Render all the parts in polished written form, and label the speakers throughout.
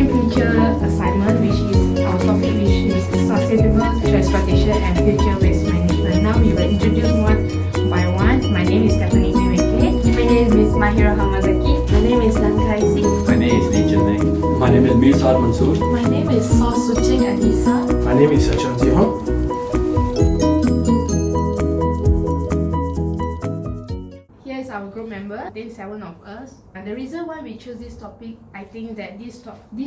Speaker 1: future assignment, which is our topic, which is sustainable transportation and future waste management. Now we will introduce one by one. My name is Stephanie Miweke.
Speaker 2: My name is Mahira Hamazaki.
Speaker 3: My name is Nankai Singh.
Speaker 4: My name is Lee Chun.
Speaker 5: My name is Mirsad Mansoor.
Speaker 6: My name is Saw Suching Anissa.
Speaker 5: My name is Sachin Zihong.
Speaker 1: Here is our group member. There are 7 of us. And the reason why we choose this topic, I think that these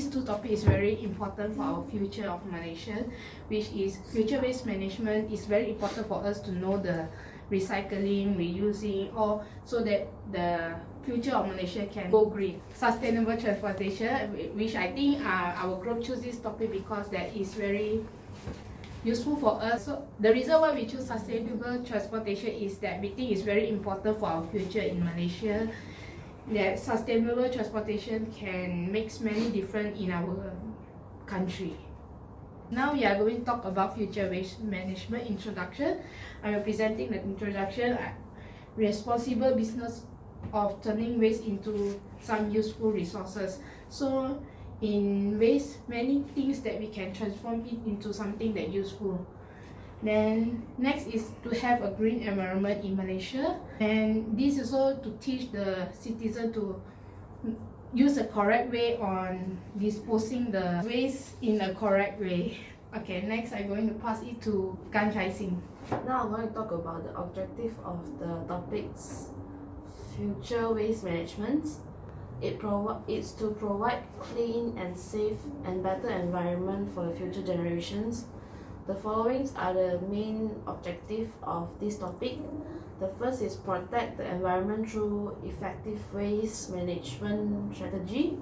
Speaker 1: two topics is very important for our future of Malaysia, which is future waste management. Is very important for us to know the recycling, reusing, or so that the future of Malaysia can go green. Sustainable transportation, which I think our group choose this topic because that is very useful for us. So the reason why we choose sustainable transportation is that we think it's very important for our future in Malaysia. That sustainable transportation can make many difference in our country. Now we are going to talk about future waste management introduction. I am presenting the introduction. Responsible business of turning waste into some useful resources. So in waste, many things that we can transform it into something that useful. Then next is to have a green environment in Malaysia, and this is also to teach the citizen to use a correct way on disposing the waste in a correct way. Okay, next I'm going to pass it to Gan Kai Sing.
Speaker 3: Now I'm going to talk about the objective of the topics future waste management. It's to provide clean and safe and better environment for the future generations. The following are the main objective of this topic. The first is protect the environment through effective waste management strategy.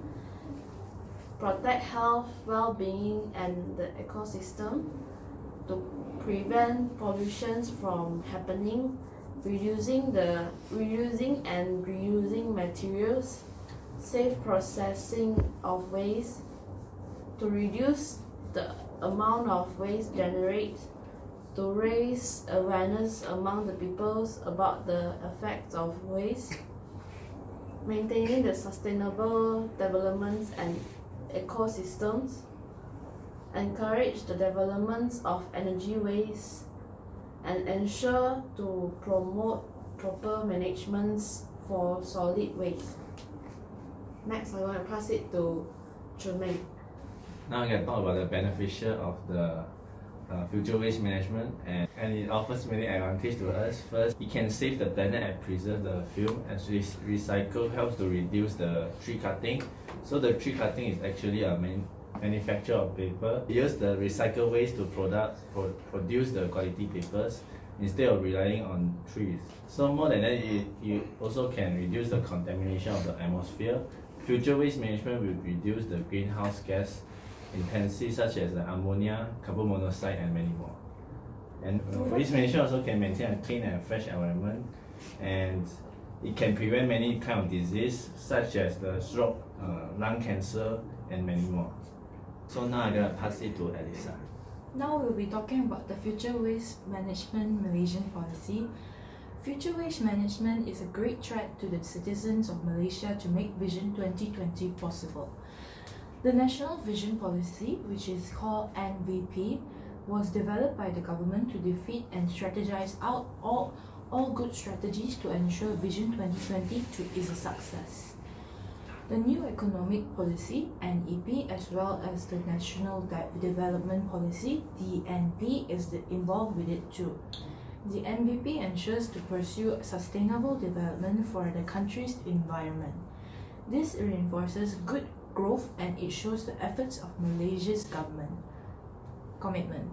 Speaker 3: Protect health, well-being and the ecosystem. To prevent pollutions from happening. Reusing and reusing materials. Safe processing of waste. To reduce the amount of waste generated, to raise awareness among the peoples about the effects of waste, maintaining the sustainable developments and ecosystems, encourage the developments of energy waste, and ensure to promote proper managements for solid waste. Next, I want to pass it to Chun Mei.
Speaker 4: Now I'm going to talk about the beneficial of the future waste management, and it offers many advantages to us. First, it can save the planet and preserve the film, as recycle helps to reduce the tree cutting. So the tree cutting is actually a manufacture of paper. We use the recycled waste to produce the quality papers instead of relying on trees. So more than that, you also can reduce the contamination of the atmosphere. Future waste management will reduce the greenhouse gas intensity such as the ammonia, carbon monoxide and many more. And waste management also can maintain a clean and fresh environment, and it can prevent many kind of disease such as the stroke, lung cancer and many more. So now I'm going to pass it to Elisa.
Speaker 6: Now we'll be talking about the Future Waste Management Malaysian policy. Future waste management is a great threat to the citizens of Malaysia to make Vision 2020 possible. The National Vision Policy, which is called NVP, was developed by the government to defeat and strategize out all good strategies to ensure Vision 2020 is a success. The new economic policy, NEP, as well as the National Development Policy, DNP, is involved with it too. The NVP ensures to pursue sustainable development for the country's environment. This reinforces good growth and it shows the efforts of Malaysia's government commitment.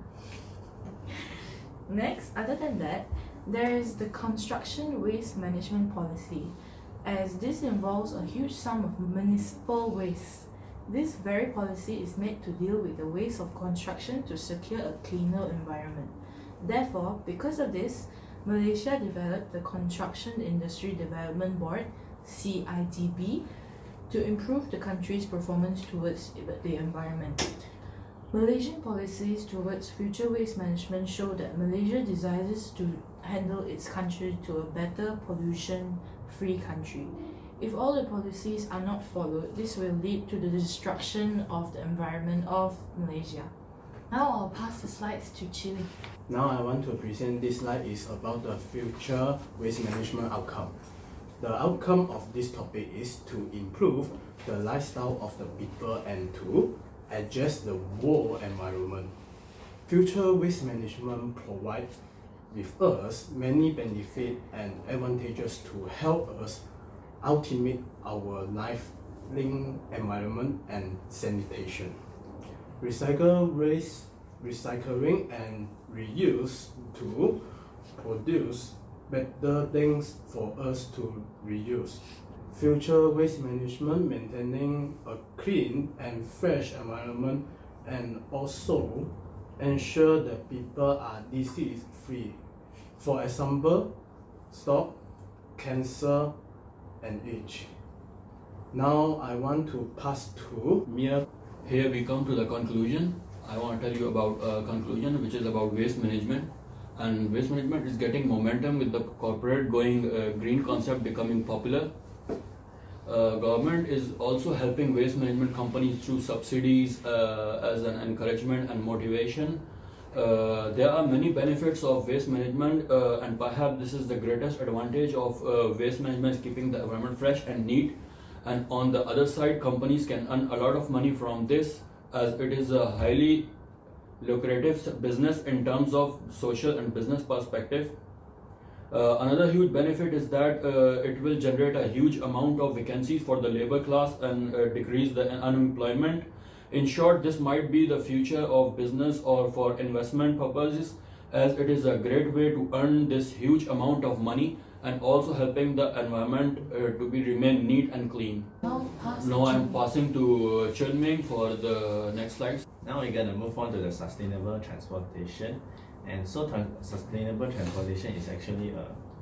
Speaker 6: Next, other than that, there is the construction waste management policy, as this involves a huge sum of municipal waste. This very policy is made to deal with the waste of construction to secure a cleaner environment. Therefore, because of this, Malaysia developed the Construction Industry Development Board, CIDB, to improve the country's performance towards the environment. Malaysian policies towards future waste management show that Malaysia desires to handle its country to a better pollution-free country. If all the policies are not followed, this will lead to the destruction of the environment of Malaysia. Now I'll pass the slides to Chili.
Speaker 5: Now I want to present this slide is about the future waste management outcome. The outcome of this topic is to improve the lifestyle of the people and to adjust the world environment. Future waste management provides with us many benefits and advantages to help us ultimate our living environment and sanitation. Recycling and reuse to produce better things for us to reuse. Future waste management maintaining a clean and fresh environment and also ensure that people are disease free. For example, stop cancer and age. Now I want to pass to Mia.
Speaker 7: Here we come to the conclusion. I want to tell you about a conclusion which is about waste management. And waste management is getting momentum with the corporate going green concept becoming popular. Government is also helping waste management companies through subsidies as an encouragement and motivation. There are many benefits of waste management and perhaps this is the greatest advantage of waste management is keeping the environment fresh and neat. And on the other side, companies can earn a lot of money from this as it is a highly lucrative business in terms of social and business perspective. Another huge benefit is that it will generate a huge amount of vacancies for the labor class and decrease the unemployment. In short, this might be the future of business or for investment purposes as it is a great way to earn this huge amount of money and also helping the environment to be remain neat and clean. Now I'm passing to Chunming for the next slides.
Speaker 4: Now we're gonna move on to the sustainable transportation. And so sustainable transportation is actually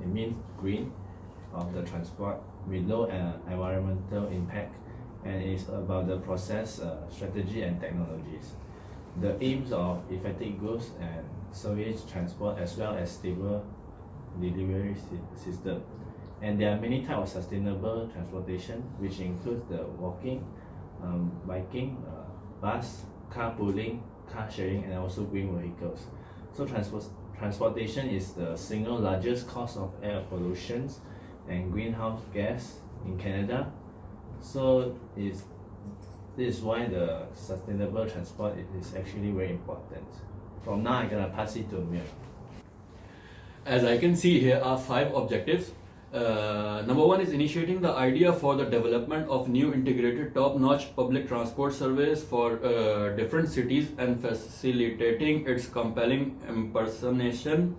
Speaker 4: it means green of the transport with low environmental impact, and it's about the process, strategy and technologies. The aims of effective goods and service transport as well as stable delivery system. And there are many types of sustainable transportation which includes the walking, biking, bus, carpooling, car sharing and also green vehicles. So transportation is the single largest cause of air pollution and greenhouse gas in Canada. So this is why the sustainable transport is actually very important. From now I'm gonna pass it to Mir.
Speaker 7: As I can see, here are 5 objectives. Number 1 is initiating the idea for the development of new integrated top-notch public transport service for different cities and facilitating its compelling impersonation.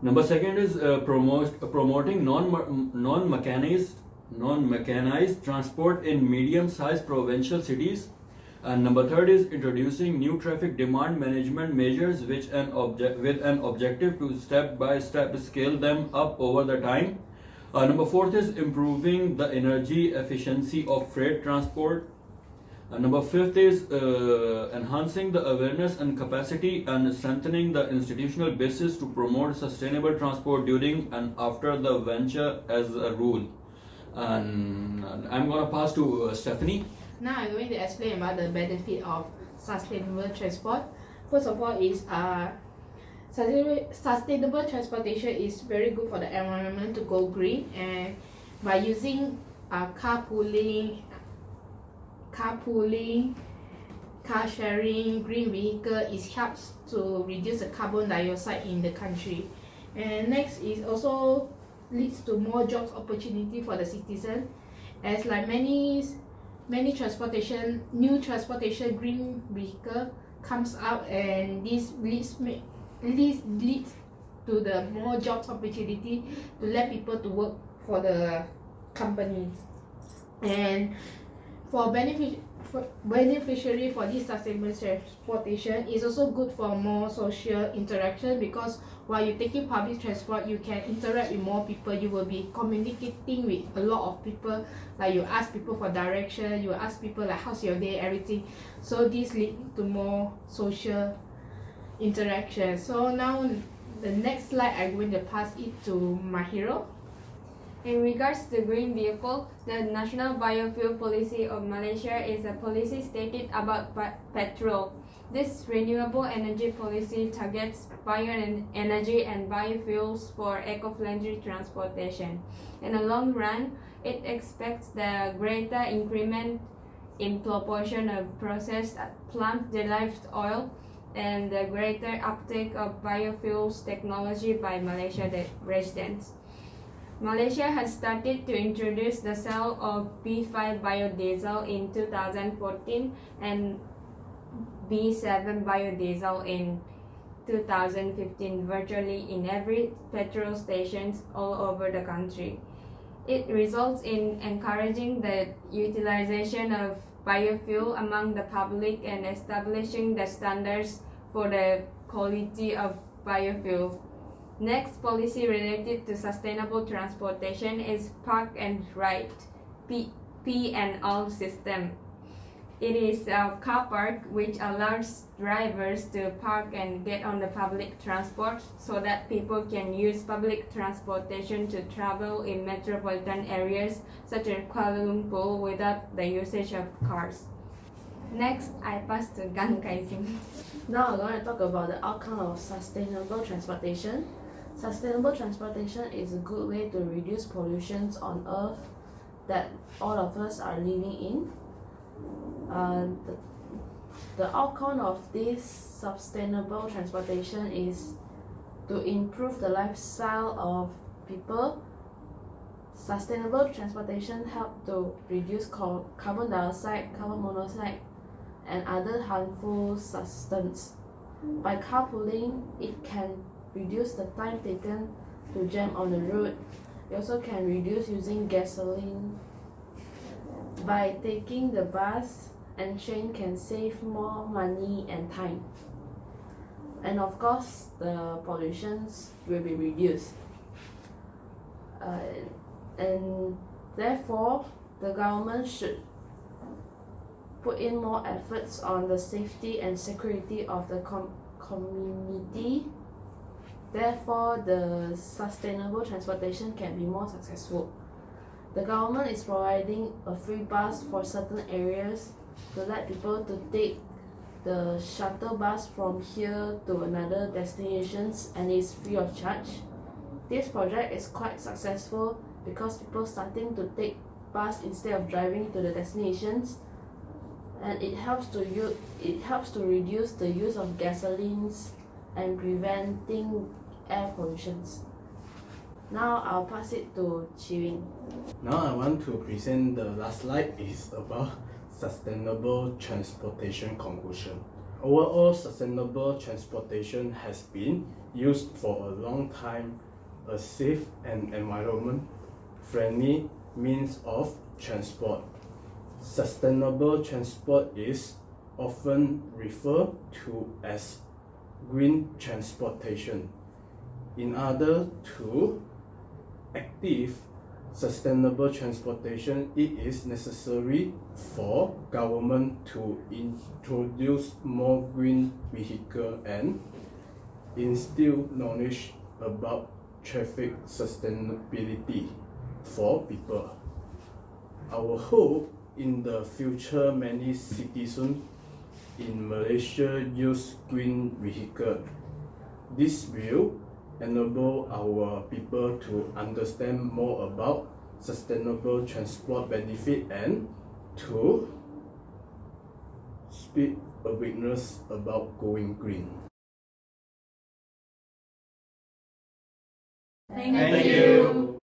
Speaker 7: Number 2 is promoting non-mechanized transport in medium-sized provincial cities. And number 3 is introducing new traffic demand management measures with an objective to step by step scale them up over the time. Number 4 is improving the energy efficiency of freight transport. Number 5 is enhancing the awareness and capacity and strengthening the institutional basis to promote sustainable transport during and after the venture as a rule. And I'm gonna pass to Stephanie.
Speaker 1: Now I'm going to explain about the benefit of sustainable transport. First of all is sustainable transportation is very good for the environment to go green, and by using carpooling, car sharing, green vehicle, it helps to reduce the carbon dioxide in the country. And next is also leads to more jobs opportunity for the citizen, as like many new transportation green vehicle comes out, and this leads to the more jobs opportunity to let people to work for the company. And for beneficiary for this sustainable transportation is also good for more social interaction, because while you're taking public transport you can interact with more people, you will be communicating with a lot of people, like you ask people for direction, you ask people like how's your day, everything. So this leads to more social interaction. So now the next slide I'm going to pass it to Mahiro.
Speaker 8: In regards to green vehicle, the National Biofuel Policy of Malaysia is a policy stated about petrol. This renewable energy policy targets bioenergy and biofuels for eco-friendly transportation. In the long run, it expects the greater increment in proportion of processed plant-derived oil and the greater uptake of biofuels technology by Malaysia residents. Malaysia has started to introduce the sale of B5 biodiesel in 2014 and B7 biodiesel in 2015 virtually in every petrol stations all over the country. It results in encouraging the utilization of biofuel among the public and establishing the standards for the quality of biofuel. Next policy related to sustainable transportation is Park and Ride P&R system. It is a car park which allows drivers to park and get on the public transport so that people can use public transportation to travel in metropolitan areas such as Kuala Lumpur without the usage of cars. Next, I pass to Gan Kai-Sing.
Speaker 3: Now I'm going to talk about the outcome of sustainable transportation. Sustainable transportation is a good way to reduce pollutions on Earth that all of us are living in. The outcome of this sustainable transportation is to improve the lifestyle of people. Sustainable transportation helps to reduce carbon dioxide, carbon monoxide, and other harmful substances. By carpooling, it can reduce the time taken to jam on the road. It also can reduce using gasoline. By taking the bus and train can save more money and time. And of course, the pollutions will be reduced. And therefore, the government should put in more efforts on the safety and security of the community. Therefore, the sustainable transportation can be more successful. The government is providing a free bus for certain areas to let people to take the shuttle bus from here to another destinations, and it's free of charge. This project is quite successful because people starting to take bus instead of driving to the destinations, and it helps to reduce the use of gasolines and preventing air pollutions. Now I'll pass it to Chiwing.
Speaker 5: Now I want to present the last slide is about sustainable transportation conclusion. Overall, sustainable transportation has been used for a long time, a safe and environment-friendly means of transport. Sustainable transport is often referred to as green transportation. In order to active sustainable transportation, it is necessary for government to introduce more green vehicle and instill knowledge about traffic sustainability for people. Our hope in the future, many citizens in Malaysia use green vehicle. This will enable our people to understand more about sustainable transport benefit and to spread awareness about going green.
Speaker 2: Thank you.